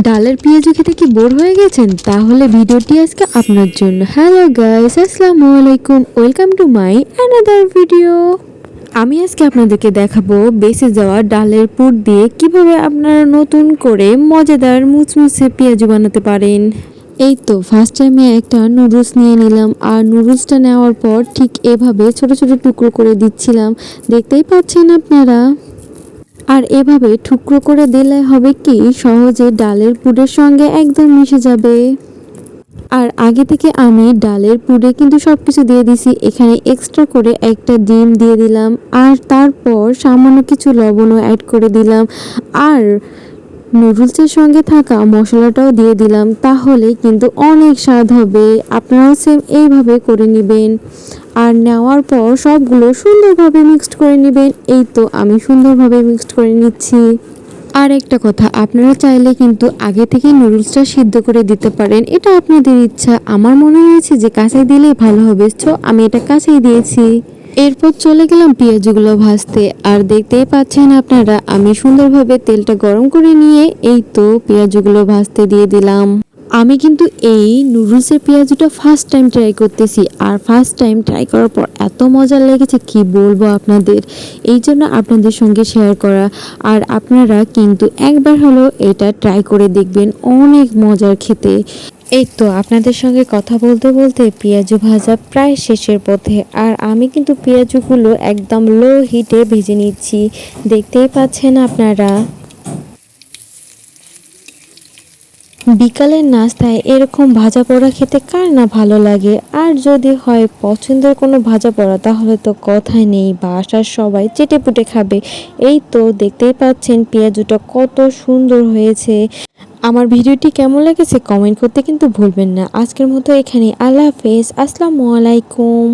ডালের পেঁয়াজু খেতে কি বোর হয়ে গেছেন? তাহলে ভিডিওটি আজকে আপনার জন্য। হ্যালো গাইস, আসসালামু আলাইকুম, welcome to my another video. আমি আজকে আপনাদেরকে দেখাবো বেঁচে যাওয়া ডালের পুর দিয়ে কিভাবে আপনারা নতুন করে মজাদার মুচমুচে পেঁয়াজু বানাতে পারেন। এই তো ফার্স্ট টাইমে একটা নুডলস নিয়ে নিলাম, আর নুডলসটা নেওয়ার পর ঠিক এভাবে ছোট ছোট টুকরো করে দিচ্ছিলাম, দেখতেই পাচ্ছেন আপনারা। আর এভাবে টুকরো করে দিলে হবে কি সহজে ডালের পুরের সঙ্গে একদম মিশে যাবে। আর আগে থেকে আমি ডালের পুরে কিন্তু সব কিছু দিয়ে দিছি, এখানে এক্সট্রা করে একটা ডিম দিয়ে দিলাম, আর তারপর সামান্য কিছু লবণও অ্যাড করে দিলাম, আর নুডলসের সঙ্গে থাকা মশলাটাও দিয়ে দিলাম। তাহলে কিন্তু অনেক স্বাদ হবে। আপনারাও সেম এইভাবে করে নেবেন। আর নেওয়ার পর সবগুলো সুন্দরভাবে মিক্সড করে নেবেন। এই তো আমি সুন্দরভাবে মিক্সড করে নিচ্ছি। আর একটা কথা, আপনারা চাইলে কিন্তু আগে থেকে নুডলসটা সিদ্ধ করে দিতে পারেন, এটা আপনাদের ইচ্ছা। আমার মনে হয়েছে যে কাঁচাই দিলেই ভালো হবে, তো আমি এটা কাঁচাই দিয়েছি। এরপর চলে গেলাম পেঁয়াজগুলো ভাজতে। আর দেখতেই পাচ্ছেন আপনারা, আমি সুন্দরভাবে তেলটা গরম করে নিয়ে এই তো পেঁয়াজগুলো ভাজতে দিয়ে দিলাম। আমি কিন্তু এই নুডলসের পেঁয়াজুটা ফার্স্ট টাইম ট্রাই করতেছি, আর ফার্স্ট টাইম ট্রাই করার পর এত মজা লেগেছে কি বলবো আপনাদের, এই জন্য আপনাদের সঙ্গে শেয়ার করা। আর আপনারা কিন্তু একবার হলেও এটা ট্রাই করে দেখবেন, অনেক মজার খেতে। এই তো আপনাদের সঙ্গে কথা বলতে বলতে পেঁয়াজু ভাজা প্রায় শেষের পথে, আর আমি কিন্তু পেঁয়াজুগুলো একদম লো হিটে ভেজে নিচ্ছি, দেখতেই পাচ্ছেন আপনারা। বিকালের নাস্তায় এরকম ভাজা পোড়া খেতে কার না ভালো লাগে, আর যদি হয় পছন্দের কোনো ভাজা পোড়া তাহলে তো কথাই নেই, বাসার সবাই চেটেপুটে খাবে। এই তো দেখতেই পাচ্ছেন পেঁয়াজুটা কত সুন্দর হয়েছে। আমার ভিডিওটি কেমন লেগেছে কমেন্ট করতে কিন্তু ভুলবেন না। আজকের মতো এখানে, আল্লাহ হাফেজ, আসসালামু আলাইকুম।